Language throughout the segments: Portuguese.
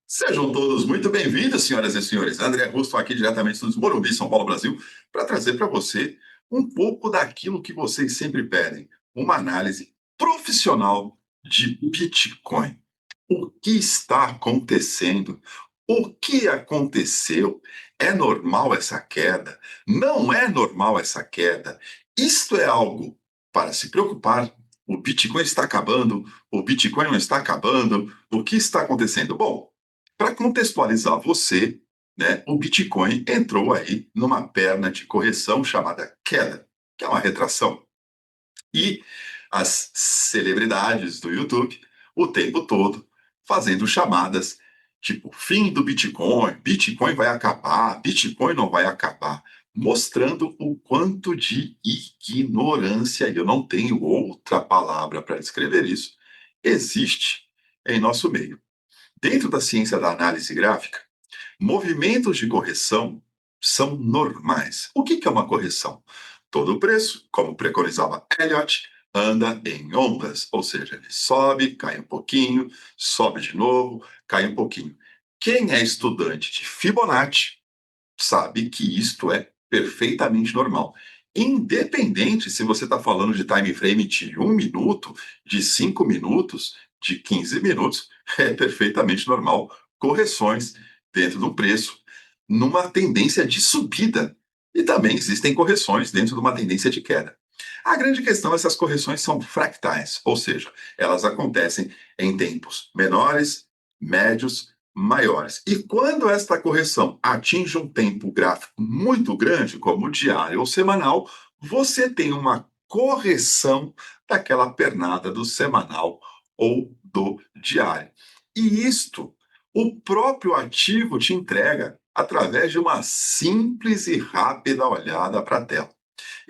Sejam todos muito bem-vindos, senhoras e senhores. André Russo aqui diretamente dos Morumbi, São Paulo, Brasil, para trazer para você um pouco daquilo que vocês sempre pedem, uma análise profissional de Bitcoin. O que está acontecendo? O que aconteceu? É normal essa queda? Não é normal essa queda? Isto é algo para se preocupar? O Bitcoin está acabando? O Bitcoin não está acabando? O que está acontecendo? Bom, para contextualizar você, né, o Bitcoin entrou aí numa perna de correção chamada queda, que é uma retração. E as celebridades do YouTube, o tempo todo, fazendo chamadas tipo fim do Bitcoin, Bitcoin vai acabar, Bitcoin não vai acabar, mostrando o quanto de ignorância, e eu não tenho outra palavra para descrever isso, existe em nosso meio. Dentro da ciência da análise gráfica, movimentos de correção são normais. O que é uma correção? Todo o preço, como preconizava Elliott, anda em ondas, ou seja, ele sobe, cai um pouquinho, sobe de novo, cai um pouquinho. Quem é estudante de Fibonacci sabe que isto é perfeitamente normal. Independente se você está falando de time frame de 1 minuto, de 5 minutos, de 15 minutos, é perfeitamente normal correções dentro do preço, numa tendência de subida. E também existem correções dentro de uma tendência de queda. A grande questão é essas correções são fractais, ou seja, elas acontecem em tempos menores, médios, maiores. E quando esta correção atinge um tempo gráfico muito grande, como diário ou semanal, você tem uma correção daquela pernada do semanal ou do diário. E isto o próprio ativo te entrega através de uma simples e rápida olhada para a tela.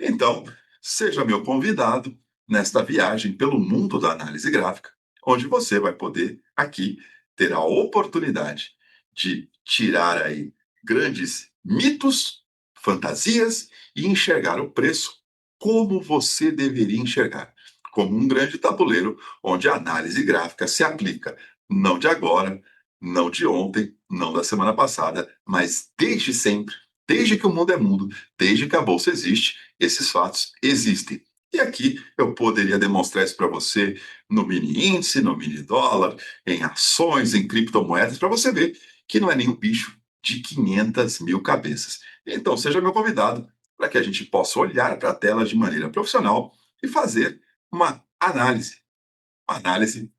Então, seja meu convidado nesta viagem pelo mundo da análise gráfica, onde você vai poder aqui ter a oportunidade de tirar aí grandes mitos, fantasias e enxergar o preço como você deveria enxergar, como um grande tabuleiro onde a análise gráfica se aplica, não de agora, não de ontem, não da semana passada, mas desde sempre, desde que o mundo é mundo, desde que a bolsa existe, esses fatos existem. E aqui eu poderia demonstrar isso para você no mini índice, no mini dólar, em ações, em criptomoedas, para você ver que não é nenhum bicho de 500 mil cabeças. Então, seja meu convidado para que a gente possa olhar para a tela de maneira profissional e fazer uma análise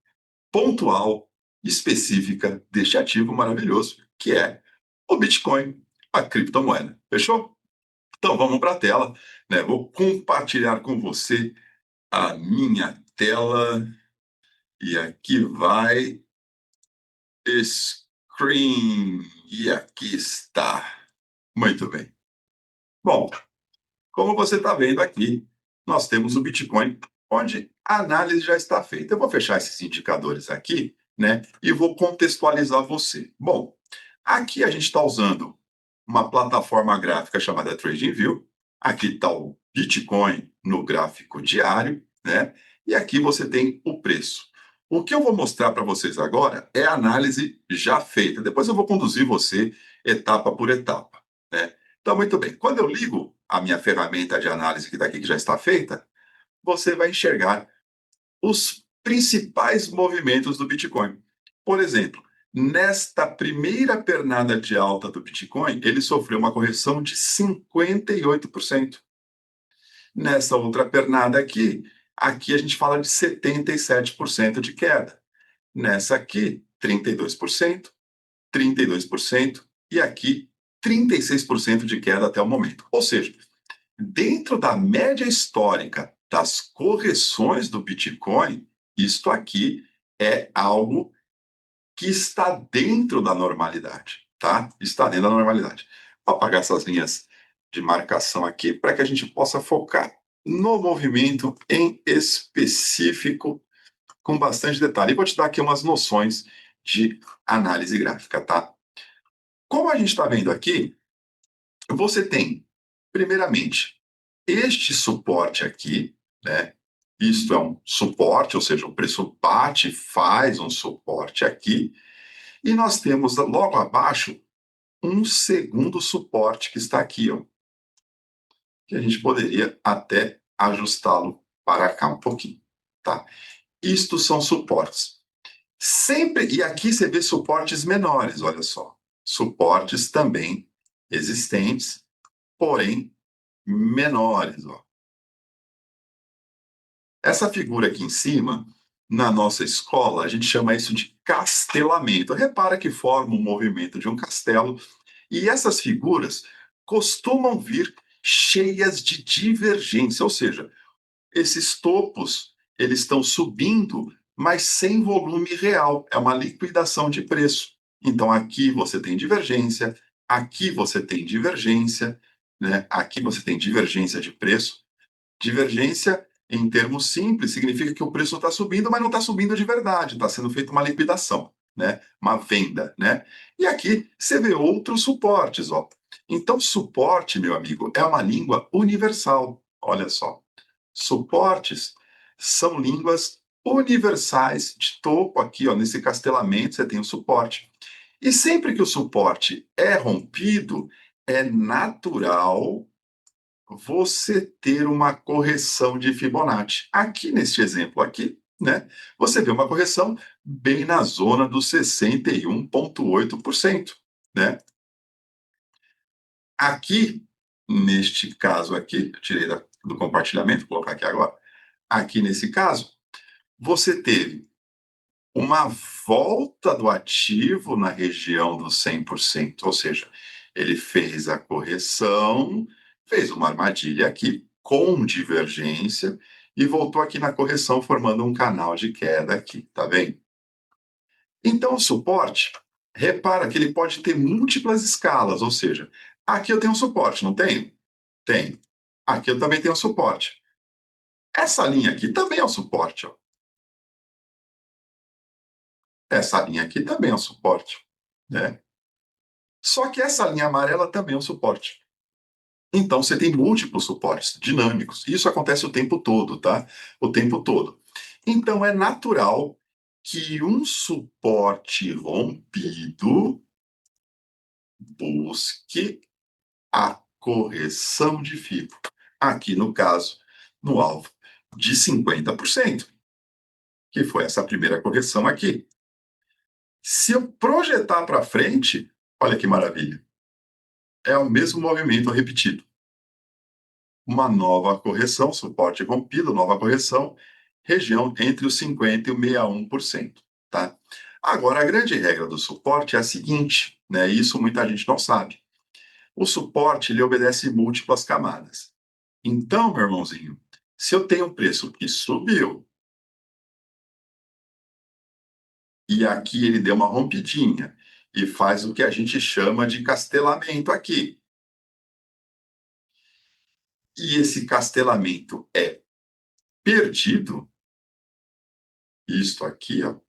pontual, específica deste ativo maravilhoso, que é o Bitcoin, a criptomoeda. Fechou? Então vamos para a tela, né? Vou compartilhar com você a minha tela e aqui vai screen e aqui está. Muito bem. Bom, como você está vendo aqui, nós temos o Bitcoin, onde a análise já está feita. Eu vou fechar esses indicadores aqui, né? E vou contextualizar você. Bom, aqui a gente está usando uma plataforma gráfica chamada TradingView. Aqui está o Bitcoin no gráfico diário, né? E aqui você tem o preço. O que eu vou mostrar para vocês agora é a análise já feita. Depois eu vou conduzir você etapa por etapa, né? Então, muito bem. Quando eu ligo a minha ferramenta de análise que está aqui, que já está feita, você vai enxergar os principais movimentos do Bitcoin. Por exemplo, nesta primeira pernada de alta do Bitcoin, ele sofreu uma correção de 58%. Nessa outra pernada aqui a gente fala de 77% de queda. Nessa aqui, 32%, 32% e aqui 36% de queda até o momento. Ou seja, dentro da média histórica das correções do Bitcoin, isto aqui é algo que está dentro da normalidade, tá? Está dentro da normalidade. Vou apagar essas linhas de marcação aqui para que a gente possa focar no movimento em específico com bastante detalhe. E vou te dar aqui umas noções de análise gráfica, tá? Como a gente está vendo aqui, você tem, primeiramente, este suporte aqui, né? Isto é um suporte, ou seja, o preço bate, faz um suporte aqui, E nós temos logo abaixo um segundo suporte que está aqui, ó, que a gente poderia até ajustá-lo para cá um pouquinho, tá? Isto são suportes. Sempre, e aqui você vê suportes menores, olha só. Suportes também existentes, porém menores, ó. Essa figura aqui em cima, na nossa escola, a gente chama isso de castelamento. Repara que forma o movimento de um castelo, e essas figuras costumam vir cheias de divergência, ou seja, esses topos, eles estão subindo, mas sem volume real, é uma liquidação de preço. Então aqui você tem divergência, aqui você tem divergência, né? Aqui você tem divergência de preço. Divergência, em termos simples, significa que o preço está subindo, mas não está subindo de verdade, está sendo feita uma liquidação, né? Uma venda, né? E aqui você vê outros suportes, ó. Então, suporte, meu amigo, é uma língua universal. Olha só. Suportes são línguas universais de topo aqui, ó, nesse castelamento você tem o suporte. E sempre que o suporte é rompido, é natural você ter uma correção de Fibonacci. Aqui neste exemplo aqui, né, você vê uma correção bem na zona dos 61,8%, né? Aqui, neste caso aqui, eu tirei do compartilhamento, vou colocar aqui agora. Aqui nesse caso, você teve uma volta do ativo na região dos 100%, ou seja, ele fez a correção, fez uma armadilha aqui com divergência e voltou aqui na correção formando um canal de queda aqui, tá vendo? Então o suporte, repara que ele pode ter múltiplas escalas, ou seja, aqui eu tenho um suporte, não tenho? Tenho. Aqui eu também tenho um suporte. Essa linha aqui também é um suporte, ó. Essa linha aqui também é um suporte, né? Só que essa linha amarela também é um suporte. Então você tem múltiplos suportes dinâmicos. Isso acontece o tempo todo, tá? O tempo todo. Então é natural que um suporte rompido busque a correção de FIBO. Aqui no caso, no alvo de 50%, que foi essa primeira correção aqui. Se eu projetar para frente, olha que maravilha. É o mesmo movimento repetido. Uma nova correção, suporte rompido, nova correção, região entre os 50% e o 61%. Tá? Agora, a grande regra do suporte é a seguinte, né? Isso muita gente não sabe. O suporte ele obedece múltiplas camadas. Então, meu irmãozinho, se eu tenho um preço que subiu e aqui ele deu uma rompidinha e faz o que a gente chama de castelamento aqui, e esse castelamento é perdido, isto aqui, ó,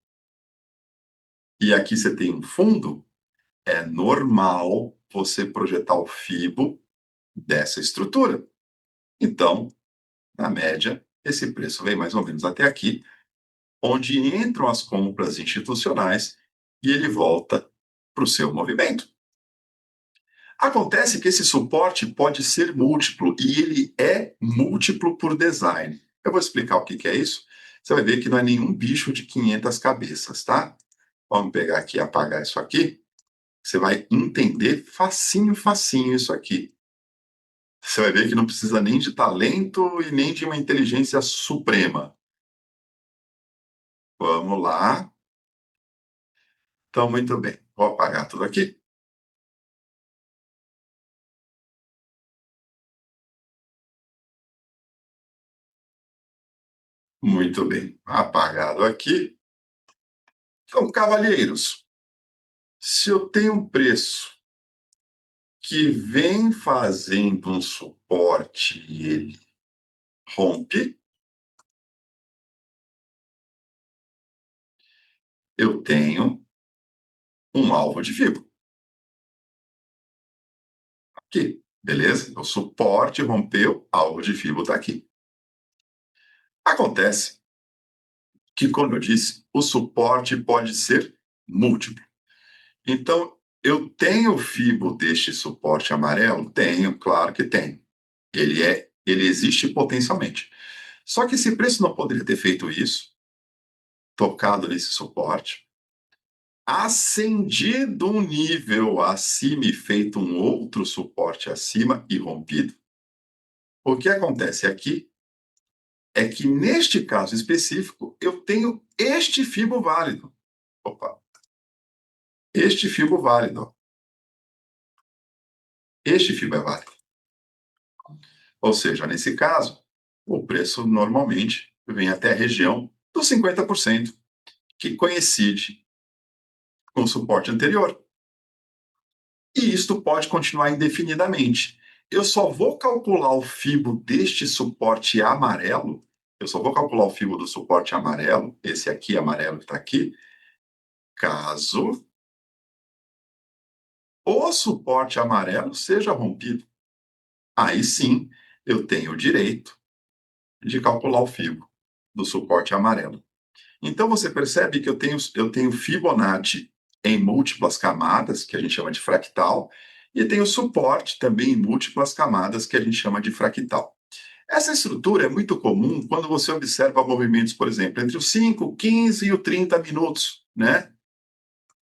e aqui você tem um fundo, é normal você projetar o FIBO dessa estrutura. Então, na média, esse preço vem mais ou menos até aqui, onde entram as compras institucionais e ele volta para o seu movimento. Acontece que esse suporte pode ser múltiplo e ele é múltiplo por design. Eu vou explicar o que é isso. Você vai ver que não é nenhum bicho de 500 cabeças, tá? Vamos pegar aqui e apagar isso aqui. Você vai entender facinho, facinho isso aqui. Você vai ver que não precisa nem de talento e nem de uma inteligência suprema. Vamos lá. Então, muito bem. Vou apagar tudo aqui. Muito bem. Apagado aqui. Então, cavalheiros, se eu tenho um preço que vem fazendo um suporte e ele rompe, eu tenho um alvo de fibra. Aqui, beleza? O suporte rompeu, alvo de fibra está aqui. Acontece que, como eu disse, o suporte pode ser múltiplo. Então, eu tenho fibo deste suporte amarelo? Tenho, claro que tenho. Ele existe potencialmente. Só que esse preço não poderia ter feito isso, tocado nesse suporte, ascendido um nível acima e feito um outro suporte acima e rompido. O que acontece aqui é que, neste caso específico, eu tenho este fibo válido. Opa, este fibo válido. Este fibo é válido. Ou seja, nesse caso, o preço normalmente vem até a região dos 50%, que coincide com o suporte anterior. E isto pode continuar indefinidamente. Eu só vou calcular o fibo deste suporte amarelo, eu só vou calcular o fibo do suporte amarelo, esse aqui amarelo que está aqui, caso o suporte amarelo seja rompido. Aí sim, eu tenho o direito de calcular o fibo do suporte amarelo. Então você percebe que eu tenho Fibonacci em múltiplas camadas, que a gente chama de fractal, e tenho suporte também em múltiplas camadas, que a gente chama de fractal. Essa estrutura é muito comum quando você observa movimentos, por exemplo, entre os 5, 15 e os 30 minutos, né?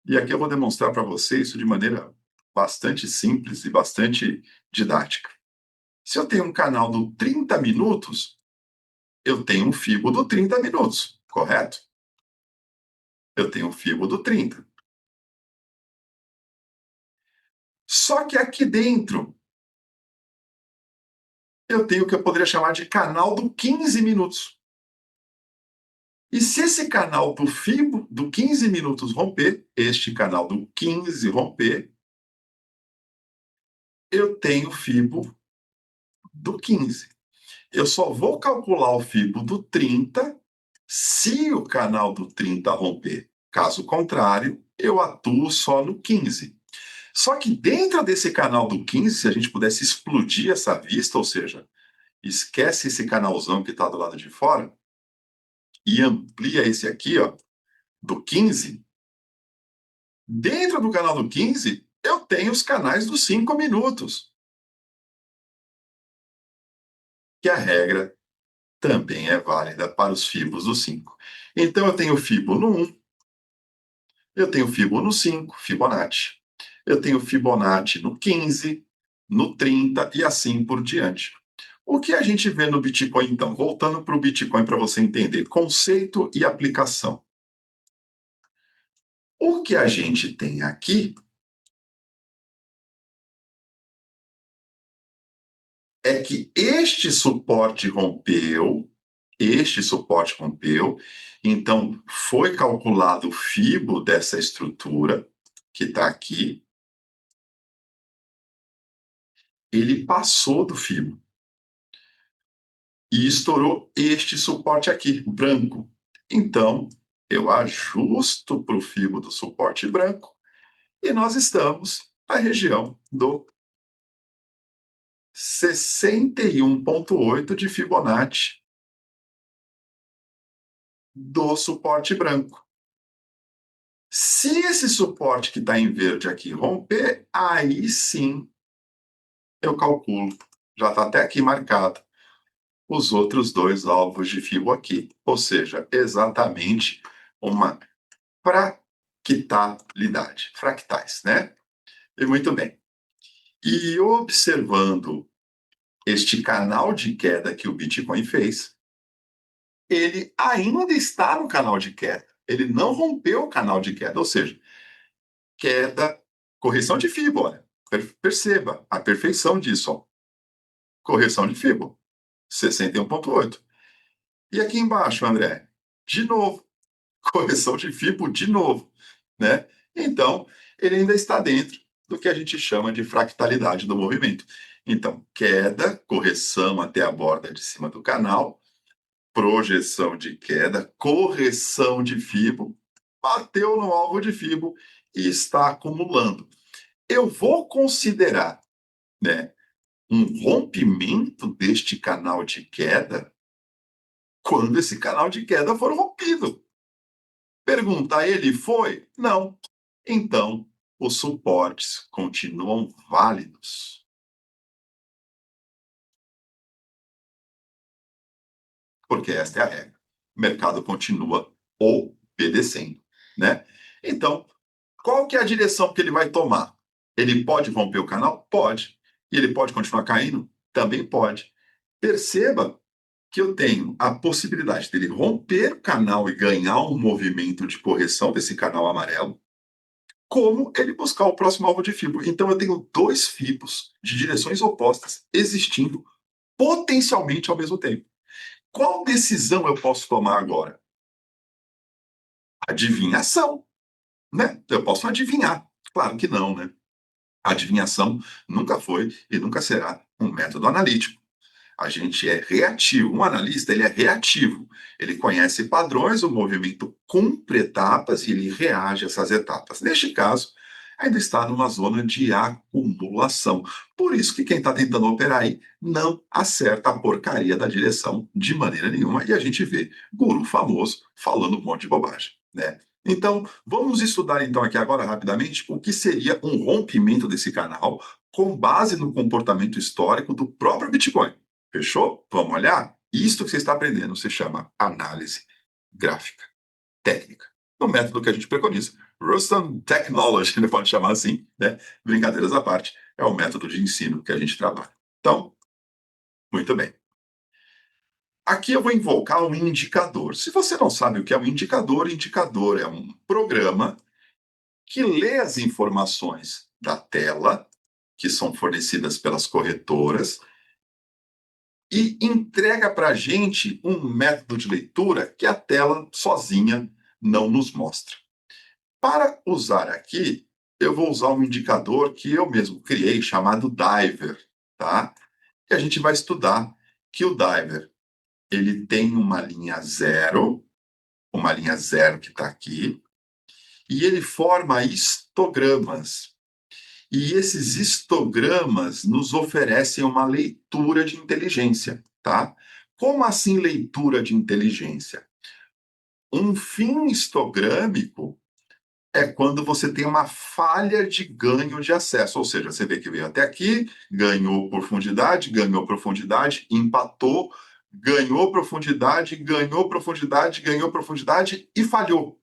E aqui eu vou demonstrar para você isso de maneira bastante simples e bastante didática. Se eu tenho um canal do 30 minutos, eu tenho um fibo do 30 minutos, correto? Eu tenho um fibo do 30. Só que aqui dentro eu tenho o que eu poderia chamar de canal do 15 minutos. E se esse canal do fibo do 15 minutos romper, este canal do 15 romper, eu tenho fibo do 15. Eu só vou calcular o fibo do 30 se o canal do 30 romper. Caso contrário, eu atuo só no 15. Só que dentro desse canal do 15, se a gente pudesse explodir essa vista, ou seja, esquece esse canalzão que está do lado de fora e amplia esse aqui, ó, do 15. Dentro do canal do 15, eu tenho os canais dos 5 minutos, que a regra também é válida para os fibos do 5. Então, eu tenho fibo no 1, eu tenho fibo no 5, Fibonacci. Eu tenho Fibonacci no 15, no 30 e assim por diante. O que a gente vê no Bitcoin, então? Voltando para o Bitcoin para você entender conceito e aplicação. O que a gente tem aqui é que este suporte rompeu, então foi calculado o fibo dessa estrutura que está aqui, ele passou do fibo e estourou este suporte aqui, branco. Então, eu ajusto para o fibo do suporte branco e nós estamos na região do 61,8 de Fibonacci do suporte branco. Se esse suporte que está em verde aqui romper, aí sim eu calculo. Já está até aqui marcado os outros dois alvos de fio aqui. Ou seja, exatamente uma fractalidade. Fractais, né? E muito bem. E observando este canal de queda que o Bitcoin fez, ele ainda está no canal de queda. Ele não rompeu o canal de queda, ou seja, queda, correção de FIBO, olha. Perceba a perfeição disso, ó. Correção de FIBO, 61,8. E aqui embaixo, André, de novo, correção de FIBO de novo, né? Então, ele ainda está dentro do que a gente chama de fractalidade do movimento. Então, queda, correção até a borda de cima do canal, projeção de queda, correção de FIBO, bateu no alvo de FIBO e está acumulando. Eu vou considerar, né, um rompimento deste canal de queda quando esse canal de queda for rompido. Pergunta, ele foi? Não. Então, os suportes continuam válidos? Porque esta é a regra. O mercado continua obedecendo, né? Então, qual que é a direção que ele vai tomar? Ele pode romper o canal? Pode. E ele pode continuar caindo? Também pode. Perceba que eu tenho a possibilidade dele romper o canal e ganhar um movimento de correção desse canal amarelo, como ele buscar o próximo alvo de FIBO. Então eu tenho dois FIBOs de direções opostas existindo potencialmente ao mesmo tempo. Qual decisão eu posso tomar agora? Adivinhação, né? Eu posso adivinhar. Claro que não, né? A adivinhação nunca foi e nunca será um método analítico. A gente é reativo. Um analista, ele é reativo. Ele conhece padrões, o movimento cumpre etapas e ele reage a essas etapas. Neste caso, ainda está numa zona de acumulação. Por isso que quem está tentando operar aí não acerta a porcaria da direção de maneira nenhuma. E a gente vê guru famoso falando um monte de bobagem, né? Então, vamos estudar então aqui agora rapidamente o que seria um rompimento desse canal com base no comportamento histórico do próprio Bitcoin. Fechou? Vamos olhar? Isto que você está aprendendo se chama análise gráfica técnica. O método que a gente preconiza, Rustam Technology, ele pode chamar assim, né? Brincadeiras à parte, é o método de ensino que a gente trabalha. Então, muito bem. Aqui eu vou invocar um indicador. Se você não sabe o que é um indicador, indicador é um programa que lê as informações da tela, que são fornecidas pelas corretoras, e entrega para a gente um método de leitura que a tela sozinha não nos mostra. Para usar aqui, eu vou usar um indicador que eu mesmo criei, chamado Diver, tá? E a gente vai estudar que o Diver, ele tem uma linha zero que está aqui, e ele forma histogramas. E esses histogramas nos oferecem uma leitura de inteligência, tá? Como assim leitura de inteligência? Um fim histogrâmico é quando você tem uma falha de ganho de acesso, ou seja, você vê que veio até aqui, ganhou profundidade, empatou, ganhou profundidade e falhou.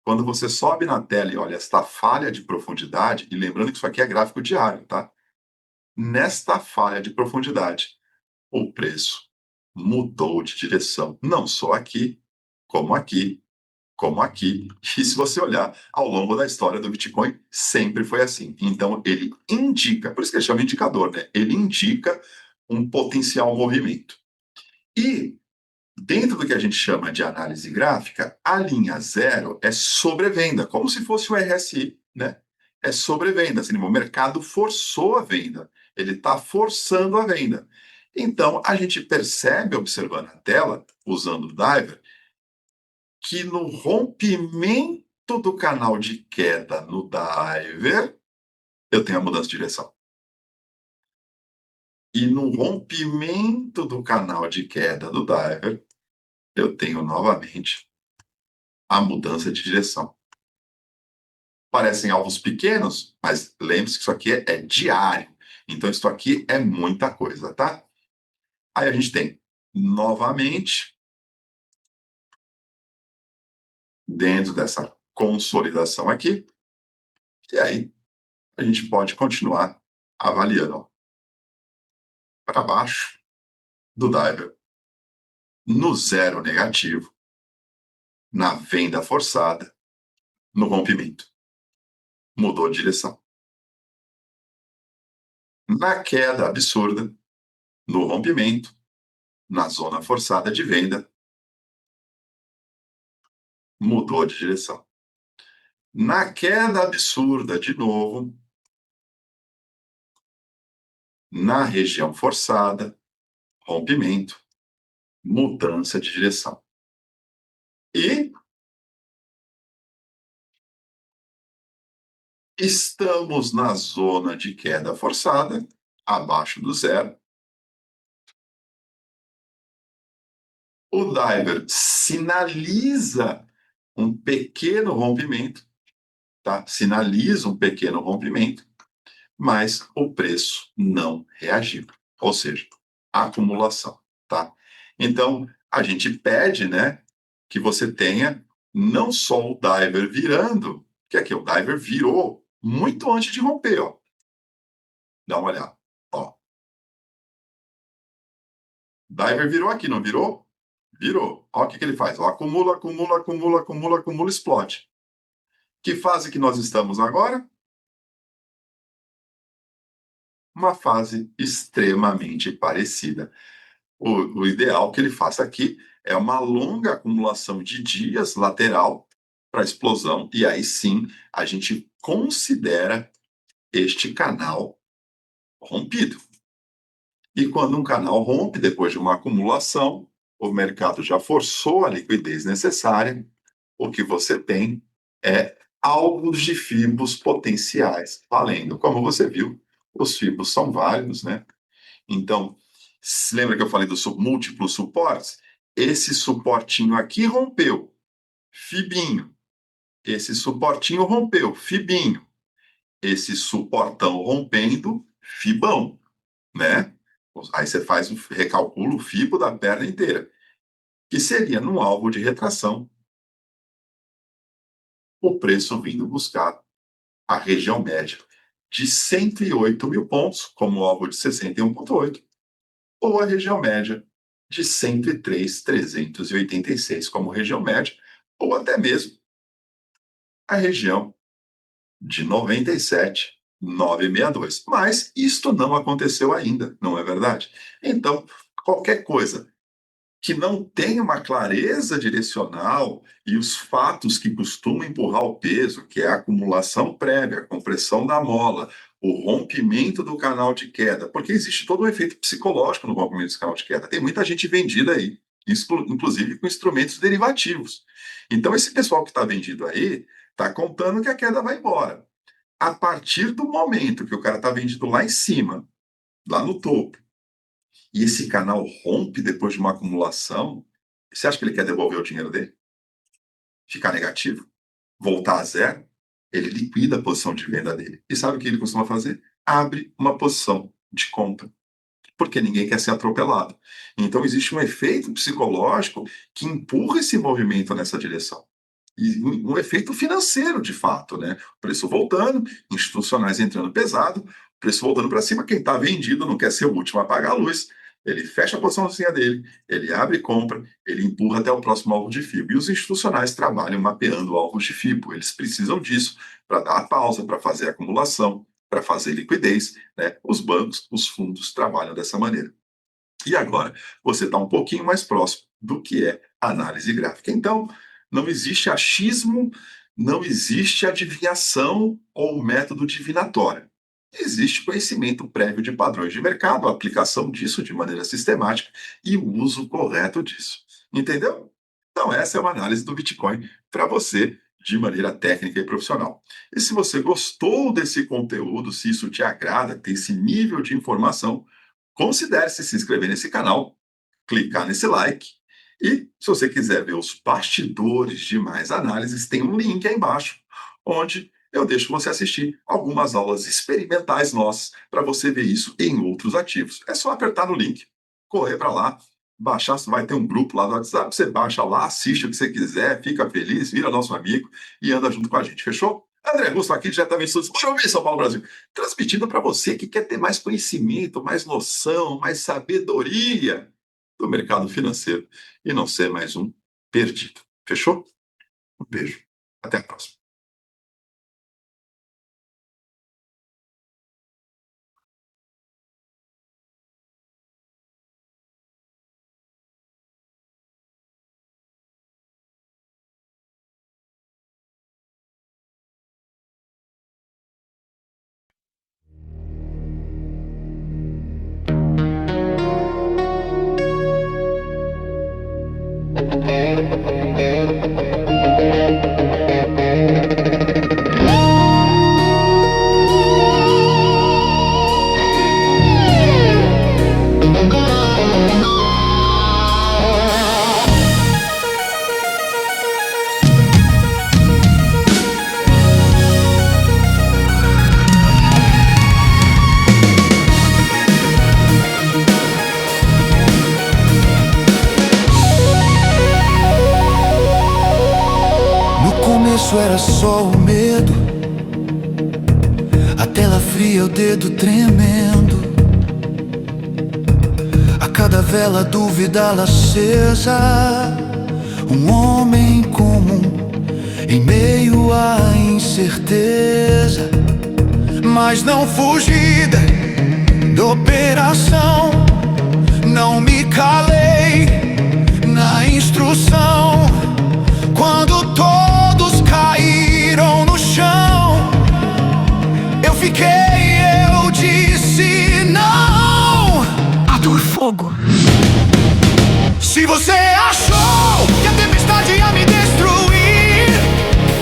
Quando você sobe na tela e olha esta falha de profundidade, e lembrando que isso aqui é gráfico diário, tá? Nesta falha de profundidade, o preço mudou de direção, não só aqui, como aqui, como aqui. E se você olhar ao longo da história do Bitcoin, sempre foi assim. Então, ele indica, por isso que ele chama indicador, né? Ele indica um potencial movimento. E, dentro do que a gente chama de análise gráfica, a linha zero é sobrevenda, como se fosse o RSI, né? É sobrevenda, assim, o mercado forçou a venda, ele está forçando a venda. Então, a gente percebe, observando a tela, usando o Diver, que no rompimento do canal de queda no Diver, eu tenho a mudança de direção. E no rompimento do canal de queda do Diver, eu tenho novamente a mudança de direção. Parecem alvos pequenos, mas lembre-se que isso aqui é diário. Então, isso aqui é muita coisa, tá? Aí a gente tem, novamente, dentro dessa consolidação aqui, e aí a gente pode continuar avaliando para baixo do Diver, no zero negativo, na venda forçada, no rompimento. Mudou de direção. Na queda absurda, no rompimento, na zona forçada de venda, mudou de direção. Na queda absurda, de novo, na região forçada, rompimento, mudança de direção. E estamos na zona de queda forçada, abaixo do zero. O Diver sinaliza um pequeno rompimento tá? Sinaliza um pequeno rompimento, mas o preço não reagiu, ou seja, acumulação, tá? Então, a gente pede, né, que você tenha não só o diver virando, que aqui o diver virou muito antes de romper, ó. Dá uma olhada, ó. Diver virou aqui, não virou? Virou. Olha o que que ele faz, ó, acumula, acumula, acumula, acumula, acumula, explode. Que fase que nós estamos agora? Uma fase extremamente parecida. O ideal que ele faça aqui é uma longa acumulação de dias lateral para explosão, e aí sim a gente considera este canal rompido. E quando um canal rompe, depois de uma acumulação, o mercado já forçou a liquidez necessária, o que você tem é alvos de FIBOS potenciais valendo. Como você viu, os FIBOS são válidos, né? Então, se lembra que eu falei dos múltiplos suportes? Esse suportinho aqui rompeu, Fibinho. Esse suportinho rompeu, Fibinho. Esse suportão rompendo, Fibão, né? Aí você faz o recalcula o Fibo da perna inteira, que seria num alvo de retração, o preço vindo buscar a região média de 108 mil pontos, como alvo de 61,8, ou a região média de 103.386 como região média, ou até mesmo a região de 97.962. Mas isto não aconteceu ainda, não é verdade? Então, qualquer coisa que não tenha uma clareza direcional e os fatos que costumam empurrar o peso, que é a acumulação prévia, a compressão da mola, o rompimento do canal de queda, porque existe todo um efeito psicológico no rompimento desse canal de queda. Tem muita gente vendida aí, inclusive com instrumentos derivativos. Então, esse pessoal que está vendido aí está contando que a queda vai embora. A partir do momento que o cara está vendido lá em cima, lá no topo, e esse canal rompe depois de uma acumulação, você acha que ele quer devolver o dinheiro dele? Ficar negativo? Voltar a zero? Ele liquida a posição de venda dele. E sabe o que ele costuma fazer? Abre uma posição de compra. Porque ninguém quer ser atropelado. Então existe um efeito psicológico que empurra esse movimento nessa direção. E um efeito financeiro, de fato, né? O preço voltando, institucionais entrando pesado, preço voltando para cima, quem está vendido não quer ser o último a apagar a luz. Ele fecha a posiçãozinha dele, ele abre e compra, ele empurra até o próximo alvo de FIBO. E os institucionais trabalham mapeando alvos de FIBO. Eles precisam disso para dar a pausa, para fazer a acumulação, para fazer liquidez. Né? Os bancos, os fundos trabalham dessa maneira. E agora, você está um pouquinho mais próximo do que é análise gráfica. Então, não existe achismo, não existe adivinhação ou método divinatório. Existe conhecimento prévio de padrões de mercado, a aplicação disso de maneira sistemática e o uso correto disso. Entendeu? Então, essa é uma análise do Bitcoin para você de maneira técnica e profissional. E se você gostou desse conteúdo, se isso te agrada, ter esse nível de informação, considere se inscrever nesse canal, clicar nesse like e, se você quiser ver os bastidores de mais análises, tem um link aí embaixo, onde eu deixo você assistir algumas aulas experimentais nossas para você ver isso em outros ativos. É só apertar no link, correr para lá, baixar, vai ter um grupo lá no WhatsApp, você baixa lá, assiste o que você quiser, fica feliz, vira nosso amigo e anda junto com a gente, fechou? André Russo aqui diretamente do São Paulo, Brasil, transmitindo para você que quer ter mais conhecimento, mais noção, mais sabedoria do mercado financeiro e não ser mais um perdido. Fechou? Um beijo. Até a próxima. começo era só o medo, a tela fria, o dedo tremendo, a cada vela dúvida acesa, um homem comum em meio à incerteza. Mas não fugi da operação, não me calei na instrução. Quando todos caíram no chão, eu fiquei, eu disse não. Ator Fogo. Se você achou que a tempestade ia me destruir,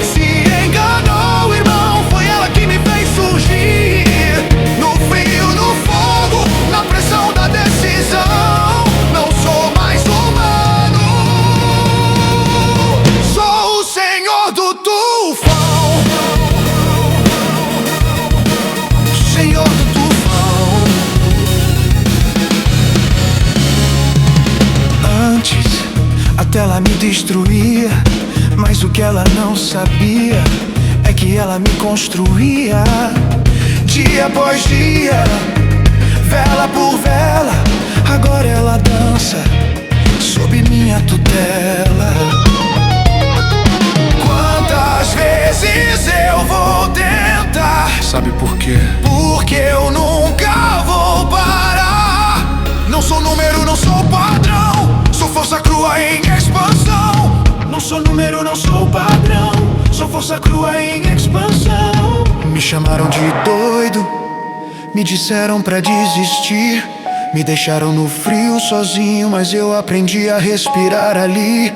se enganou, irmão, foi ela que me fez surgir. No frio, no fogo, na pressão da decisão, não sou mais humano, sou o senhor do tufão. Senhor do tufão. Antes, a tela me destruía, mas o que ela não sabia é que ela me construía. Dia após dia, vela por vela, agora ela dança sob minha tutela. Quantas vezes eu vou tentar? Sabe por quê? Porque eu nunca vou parar. Não sou número, não sou padrão, sou força crua em expansão. Não sou número, não sou padrão, sou força crua em expansão. Me chamaram de doido, me disseram pra desistir, me deixaram no frio sozinho, mas eu aprendi a respirar ali.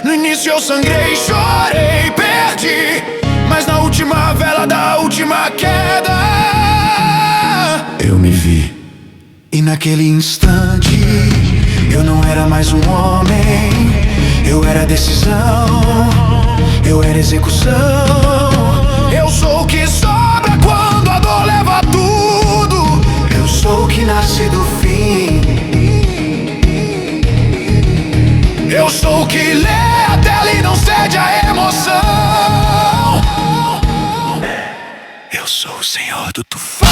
No início eu sangrei, chorei, perdi, mas na última vela da última queda eu me vi. E naquele instante eu não era mais um homem, eu era decisão, eu era execução. Eu sou o que sobra quando a dor leva tudo, eu sou o que nasce do fim, eu sou o que lê a tela e não cede a emoção. Eu sou o senhor do tufão.